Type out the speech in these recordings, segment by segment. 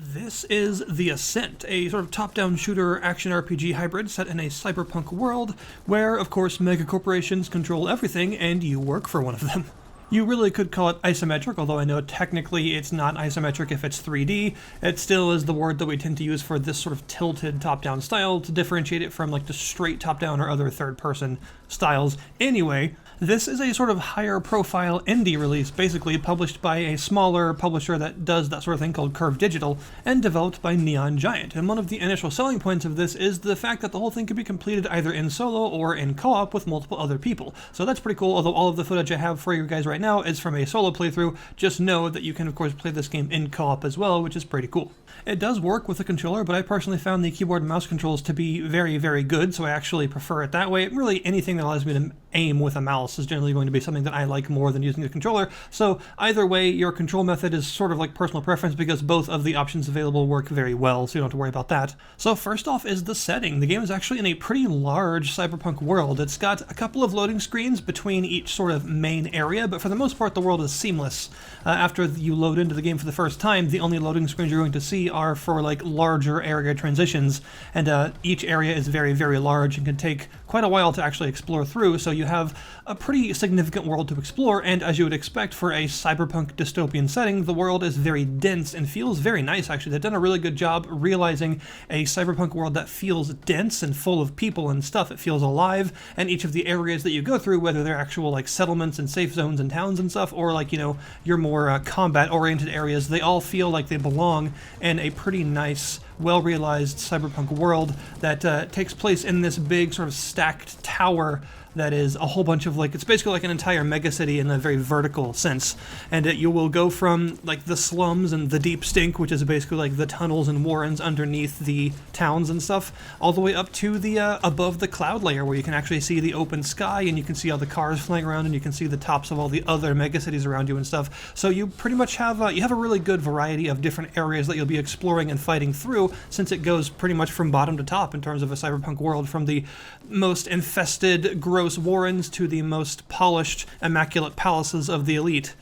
This is The Ascent, a sort of top-down shooter action RPG hybrid set in a cyberpunk world where, of course, megacorporations control everything and you work for one of them. You really could call it isometric, although I know technically it's not isometric if it's 3D. It still is the word that we tend to use for this sort of tilted top-down style to differentiate it from like the straight top-down or other third-person styles. Anyway, this is a sort of higher profile indie release, basically published by a smaller publisher that does that sort of thing called Curve Digital, and developed by Neon Giant. And one of the initial selling points of this is the fact that the whole thing can be completed either in solo or in co-op with multiple other people. So that's pretty cool, although all of the footage I have for you guys right now is from a solo playthrough. Just know that you can of course play this game in co-op as well, which is pretty cool. It does work with a controller, but I personally found the keyboard and mouse controls to be very, very good, so I actually prefer it that way. Really, anything that allows me to aim with a mouse is generally going to be something that I like more than using a controller. So either way, your control method is sort of like personal preference because both of the options available work very well, so you don't have to worry about that. So first off is the setting. The game is actually in a pretty large cyberpunk world. It's got a couple of loading screens between each sort of main area, but for the most part the world is seamless. After you load into the game for the first time, the only loading screens you're going to see are for like larger area transitions, and each area is very, very large and can take quite a while to actually explore through, so you have a pretty significant world to explore, and as you would expect for a cyberpunk dystopian setting, the world is very dense and feels very nice actually. They've done a really good job realizing a cyberpunk world that feels dense and full of people and stuff. It feels alive, and each of the areas that you go through, whether they're actual like settlements and safe zones and towns and stuff, or like, you know, your more combat-oriented areas, they all feel like they belong in a pretty nice, well-realized cyberpunk world that takes place in this big sort of stacked tower that is a whole bunch of like, it's basically like an entire megacity in a very vertical sense. And you will go from like the slums and the deep stink, which is basically like the tunnels and warrens underneath the towns and stuff, all the way up to the above the cloud layer where you can actually see the open sky and you can see all the cars flying around and you can see the tops of all the other megacities around you and stuff. So you pretty much have you have a really good variety of different areas that you'll be exploring and fighting through, since it goes pretty much from bottom to top in terms of a cyberpunk world, from the most infested, gross warrens to the most polished, immaculate palaces of the elite.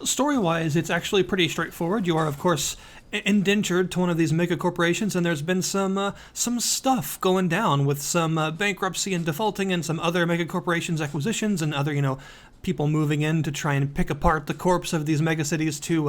Story-wise, it's actually pretty straightforward. You are, of course, indentured to one of these mega corporations, and there's been some stuff going down with some bankruptcy and defaulting and some other mega corporations acquisitions and other, you know, people moving in to try and pick apart the corpse of these megacities to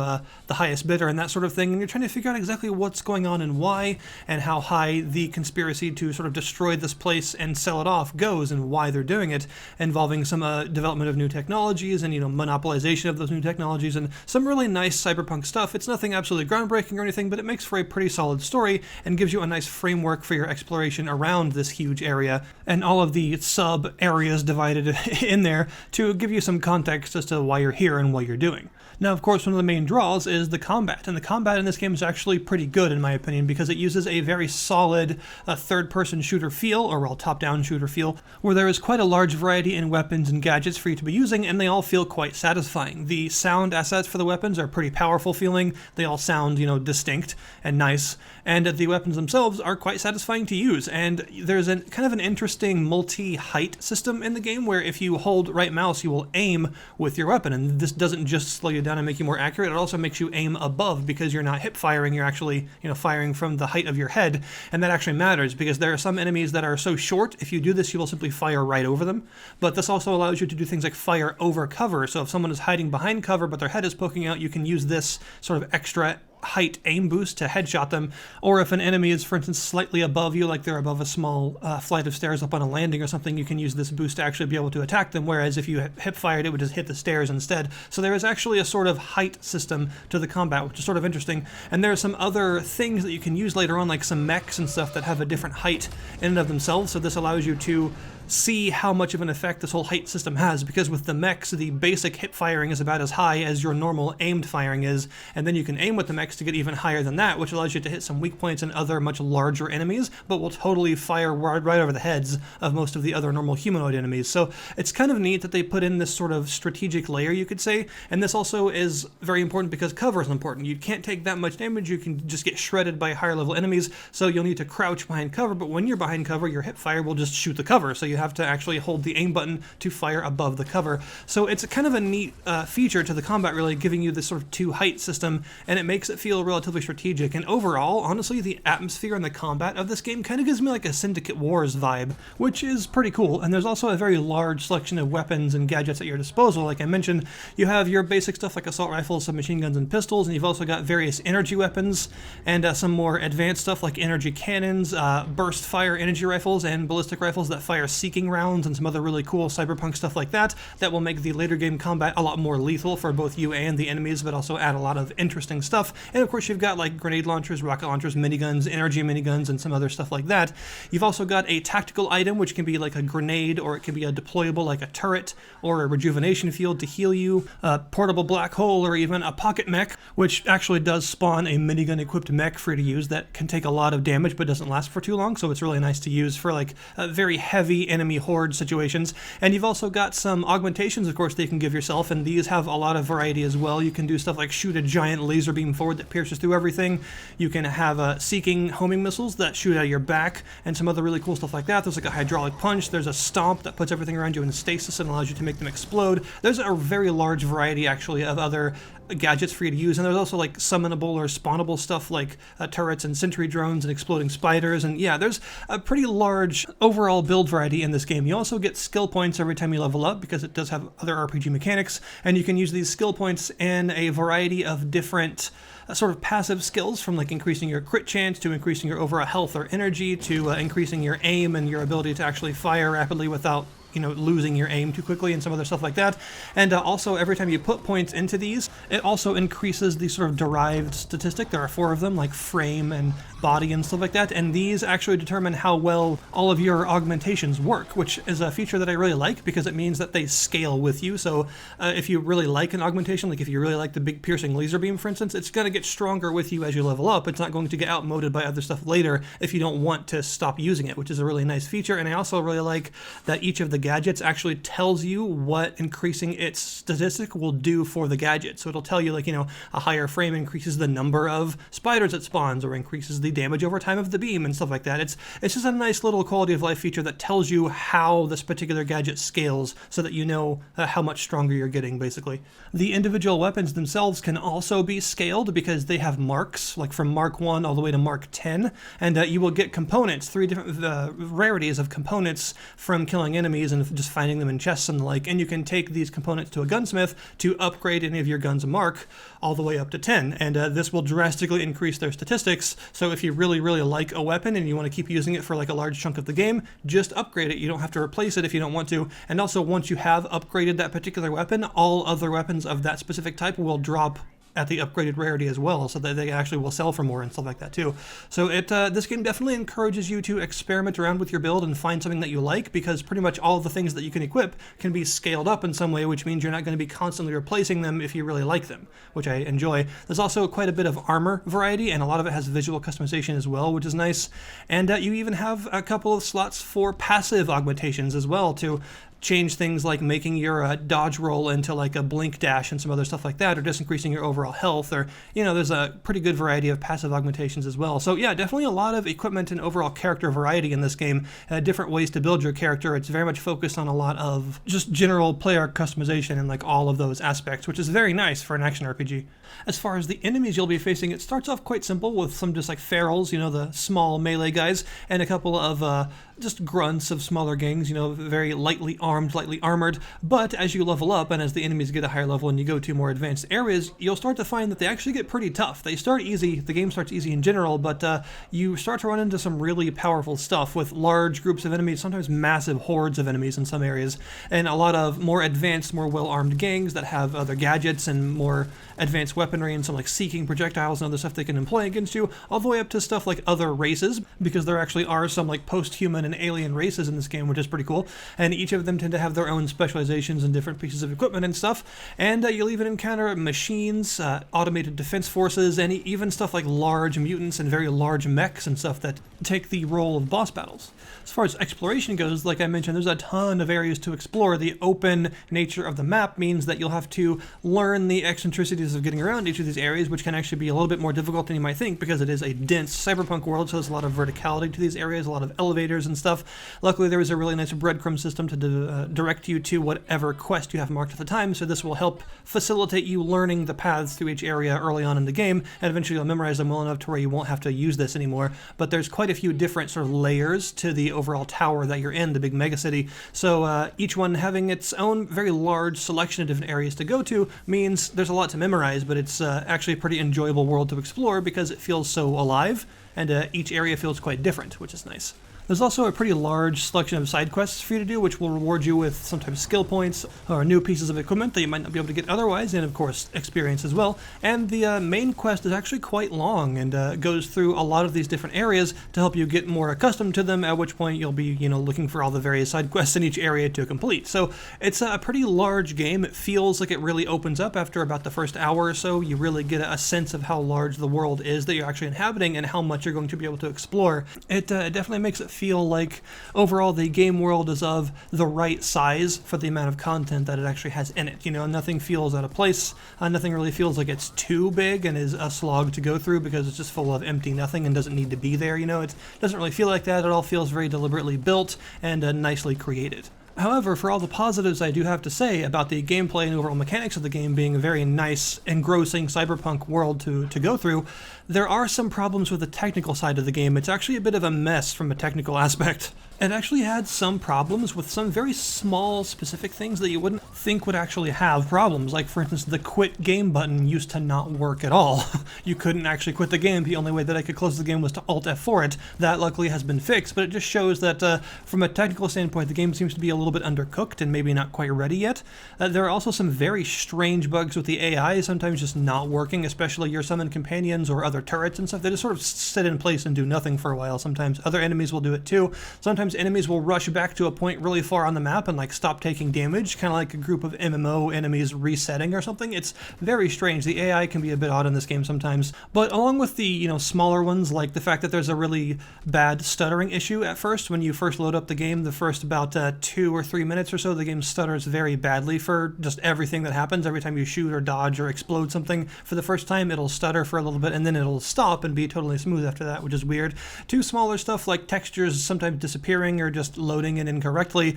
the highest bidder and that sort of thing, and you're trying to figure out exactly what's going on and why, and how high the conspiracy to sort of destroy this place and sell it off goes, and why they're doing it, involving some development of new technologies and, you know, monopolization of those new technologies and some really nice cyberpunk stuff. It's nothing absolutely groundbreaking or anything, but it makes for a pretty solid story and gives you a nice framework for your exploration around this huge area and all of the sub areas divided in there to give you some context as to why you're here and what you're doing. Now, of course, one of the main draws is the combat, and the combat in this game is actually pretty good in my opinion because it uses a very solid third-person shooter feel, or well, top-down shooter feel, where there is quite a large variety in weapons and gadgets for you to be using, and they all feel quite satisfying. The sound assets for the weapons are pretty powerful feeling. They all sound, you know, distinct and nice, and the weapons themselves are quite satisfying to use. And there's a kind of an interesting multi-height system in the game where if you hold right mouse, you will aim with your weapon, and this doesn't just slow you down and make you more accurate, it also makes you aim above because you're not hip firing, you're actually, you know, firing from the height of your head, and that actually matters because there are some enemies that are so short, if you do this you will simply fire right over them, but this also allows you to do things like fire over cover, so if someone is hiding behind cover but their head is poking out, you can use this sort of extra height aim boost to headshot them. Or if an enemy is, for instance, slightly above you, like they're above a small flight of stairs up on a landing or something, you can use this boost to actually be able to attack them, whereas if you hip fired it would just hit the stairs instead. So there is actually a sort of height system to the combat, which is sort of interesting, and there are some other things that you can use later on, like some mechs and stuff that have a different height in and of themselves, so this allows you to see how much of an effect this whole height system has, because with the mechs, the basic hip firing is about as high as your normal aimed firing is, and then you can aim with the mechs to get even higher than that, which allows you to hit some weak points and other much larger enemies, but will totally fire right over the heads of most of the other normal humanoid enemies. So it's kind of neat that they put in this sort of strategic layer, you could say, and this also is very important because cover is important. You can't take that much damage, you can just get shredded by higher level enemies, so you'll need to crouch behind cover, but when you're behind cover, your hip fire will just shoot the cover, so you you have to actually hold the aim button to fire above the cover. So it's kind of a neat feature to the combat, really, giving you this sort of two-height system, and it makes it feel relatively strategic. And overall, honestly, the atmosphere and the combat of this game kind of gives me like a Syndicate Wars vibe, which is pretty cool. And there's also a very large selection of weapons and gadgets at your disposal. Like I mentioned, you have your basic stuff like assault rifles, submachine guns, and pistols, and you've also got various energy weapons and some more advanced stuff like energy cannons, burst fire energy rifles, and ballistic rifles that fire seeking rounds, and some other really cool cyberpunk stuff like that will make the later game combat a lot more lethal for both you and the enemies, but also add a lot of interesting stuff. And of course, you've got like grenade launchers, rocket launchers, miniguns, energy miniguns, and some other stuff like that. You've also got a tactical item, which can be like a grenade, or it can be a deployable like a turret, or a rejuvenation field to heal you, a portable black hole, or even a pocket mech, which actually does spawn a minigun equipped mech for you to use that can take a lot of damage but doesn't last for too long, so it's really nice to use for like very heavy enemy horde situations. And you've also got some augmentations, of course, that you can give yourself, and these have a lot of variety as well. You can do stuff like shoot a giant laser beam forward that pierces through everything. You can have seeking homing missiles that shoot out of your back, and some other really cool stuff like that. There's like a hydraulic punch, there's a stomp that puts everything around you in stasis and allows you to make them explode. There's a very large variety, actually, of other gadgets for you to use, and there's also like summonable or spawnable stuff like turrets and sentry drones and exploding spiders, and yeah, there's a pretty large overall build variety in this game. You also get skill points every time you level up, because it does have other RPG mechanics, and you can use these skill points in a variety of different sort of passive skills, from like increasing your crit chance to increasing your overall health or energy to increasing your aim and your ability to actually fire rapidly without losing your aim too quickly, and some other stuff like that. And also, every time you put points into these, it also increases the sort of derived statistic. There are 4 of them, like frame and body and stuff like that, and these actually determine how well all of your augmentations work, which is a feature that I really like, because it means that they scale with you. So if you really like an augmentation, like if you really like the big piercing laser beam, for instance, it's going to get stronger with you as you level up. It's not going to get outmoded by other stuff later if you don't want to stop using it, which is a really nice feature. And I also really like that each of the gadgets actually tells you what increasing its statistic will do for the gadget. So it'll tell you, like, a higher frame increases the number of spiders it spawns, or increases the damage over time of the beam, and stuff like that. It's just a nice little quality of life feature that tells you how this particular gadget scales, so that you know how much stronger you're getting, basically. The individual weapons themselves can also be scaled, because they have marks, like from Mark 1 all the way to Mark 10, and you will get components, 3 different rarities of components from killing enemies and just finding them in chests and the like, and you can take these components to a gunsmith to upgrade any of your guns a mark all the way up to 10, and this will drastically increase their statistics. So if you really like a weapon and you want to keep using it for like a large chunk of the game, just upgrade it. You don't have to replace it if you don't want to. And also, once you have upgraded that particular weapon, all other weapons of that specific type will drop at the upgraded rarity as well, so that they actually will sell for more and stuff like that too. So this game definitely encourages you to experiment around with your build and find something that you like, because pretty much all of the things that you can equip can be scaled up in some way, which means you're not going to be constantly replacing them if you really like them, which I enjoy. There's also quite a bit of armor variety, and a lot of it has visual customization as well, which is nice. And you even have a couple of slots for passive augmentations as well, to change things like making your dodge roll into like a blink dash and some other stuff like that, or just increasing your overall health, or there's a pretty good variety of passive augmentations as well. So yeah, definitely a lot of equipment and overall character variety in this game, different ways to build your character. It's very much focused on a lot of just general player customization and like all of those aspects, which is very nice for an action RPG. As far as the enemies you'll be facing, it starts off quite simple with some just like ferals, the small melee guys, and a couple of just grunts of smaller gangs, very lightly armed, lightly armored. But as you level up, and as the enemies get a higher level and you go to more advanced areas, you'll start to find that they actually get pretty tough. They start easy, the game starts easy in general, but you start to run into some really powerful stuff with large groups of enemies, sometimes massive hordes of enemies in some areas, and a lot of more advanced, more well-armed gangs that have other gadgets and more advanced weaponry, and some like seeking projectiles and other stuff they can employ against you, all the way up to stuff like other races, because there actually are some like post-human and alien races in this game, which is pretty cool, and each of them tend to have their own specializations and different pieces of equipment and stuff. And you'll even encounter machines, automated defense forces, and even stuff like large mutants and very large mechs and stuff that take the role of boss battles. As far as exploration goes, like I mentioned, there's a ton of areas to explore. The open nature of the map means that you'll have to learn the eccentricities of getting around each of these areas, which can actually be a little bit more difficult than you might think, because it is a dense cyberpunk world, so there's a lot of verticality to these areas, a lot of elevators and and stuff. Luckily, there was a really nice breadcrumb system to direct you to whatever quest you have marked at the time, so this will help facilitate you learning the paths through each area early on in the game, and eventually you'll memorize them well enough to where you won't have to use this anymore. But there's quite a few different sort of layers to the overall tower that you're in, the big megacity, so each one having its own very large selection of different areas to go to means there's a lot to memorize, but it's actually a pretty enjoyable world to explore because it feels so alive, and each area feels quite different, which is nice. There's also a pretty large selection of side quests for you to do, which will reward you with sometimes skill points or new pieces of equipment that you might not be able to get otherwise, and of course experience as well. And the main quest is actually quite long and goes through a lot of these different areas to help you get more accustomed to them, at which point you'll be, looking for all the various side quests in each area to complete. So it's a pretty large game. It feels like it really opens up after about the first hour or so. You really get a sense of how large the world is that you're actually inhabiting and how much you're going to be able to explore. It definitely makes it feel like overall the game world is of the right size for the amount of content that it actually has in it. Nothing feels out of place. Nothing really feels like it's too big and is a slog to go through because it's just full of empty nothing and doesn't need to be there. It doesn't really feel like that. It all feels very deliberately built and nicely created. However, for all the positives I do have to say about the gameplay and overall mechanics of the game being a very nice, engrossing cyberpunk world to go through, there are some problems with the technical side of the game. It's actually a bit of a mess from a technical aspect. It actually had some problems with some very small, specific things that you wouldn't think would actually have problems. Like, for instance, the quit game button used to not work at all. You couldn't actually quit the game. The only way that I could close the game was to Alt F4 it. That luckily has been fixed, but it just shows that from a technical standpoint, the game seems to be a little bit undercooked and maybe not quite ready yet. There are also some very strange bugs with the AI, sometimes just not working, especially your summoned companions or other turrets and stuff. They just sort of sit in place and do nothing for a while. Sometimes other enemies will do it too. Sometimes enemies will rush back to a point really far on the map and stop taking damage, kind of like a group of MMO enemies resetting or something. It's very strange. The AI can be a bit odd in this game sometimes, but along with the smaller ones, like the fact that there's a really bad stuttering issue at first when you first load up the game, the first about 2 or 3 minutes or so, the game stutters very badly for just everything that happens. Every time you shoot or dodge or explode something for the first time, it'll stutter for a little bit and then it'll stop and be totally smooth after that, which is weird. Two smaller stuff like textures sometimes disappearing or just loading in incorrectly,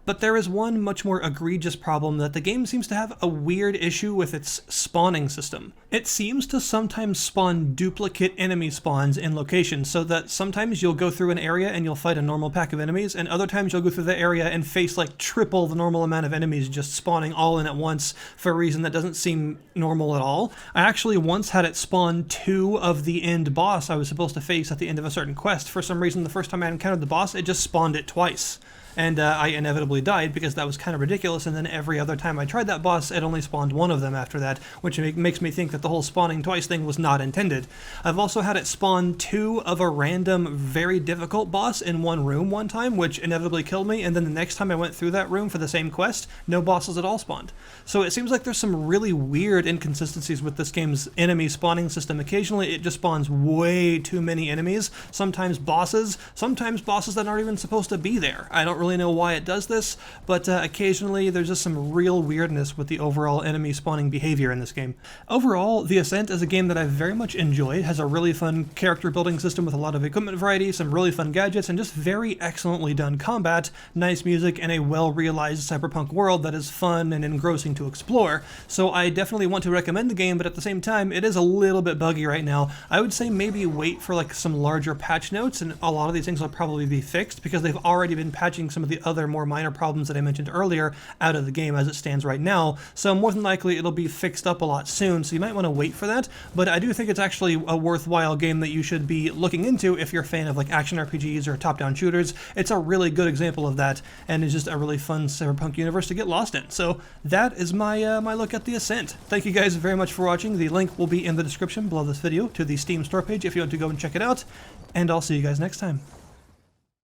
but there is one much more egregious problem that the game seems to have a weird issue with its spawning system. It seems to sometimes spawn duplicate enemy spawns in locations, so that sometimes you'll go through an area and you'll fight a normal pack of enemies, and other times you'll go through the area and face triple the normal amount of enemies just spawning all in at once for a reason that doesn't seem normal at all. I actually once had it spawn 2 of the end boss I was supposed to face at the end of a certain quest. For some reason, the first time I encountered the boss, it just spawned it twice. And I inevitably died because that was kind of ridiculous, and then every other time I tried that boss, it only spawned 1 of them after that, which makes me think that the whole spawning twice thing was not intended. I've also had it spawn 2 of a random, very difficult boss in one room one time, which inevitably killed me, and then the next time I went through that room for the same quest, no bosses at all spawned. So it seems like there's some really weird inconsistencies with this game's enemy spawning system. Occasionally it just spawns way too many enemies, sometimes bosses that aren't even supposed to be there. I don't really know why it does this, but occasionally there's just some real weirdness with the overall enemy spawning behavior in this game. Overall, The Ascent is a game that I've very much enjoyed. It has a really fun character building system with a lot of equipment variety, some really fun gadgets, and just very excellently done combat, nice music, and a well-realized cyberpunk world that is fun and engrossing to explore. So I definitely want to recommend the game, but at the same time, it is a little bit buggy right now. I would say maybe wait for some larger patch notes, and a lot of these things will probably be fixed because they've already been patching some of the other more minor problems that I mentioned earlier out of the game as it stands right now, so more than likely it'll be fixed up a lot soon, so you might want to wait for that. But I do think it's actually a worthwhile game that you should be looking into if you're a fan of action RPGs or top-down shooters. It's a really good example of that, and it's just a really fun cyberpunk universe to get lost in. So that is my my look at The Ascent. Thank you guys very much for watching. The link will be in the description below this video to the Steam store page if you want to go and check it out, and I'll see you guys next time.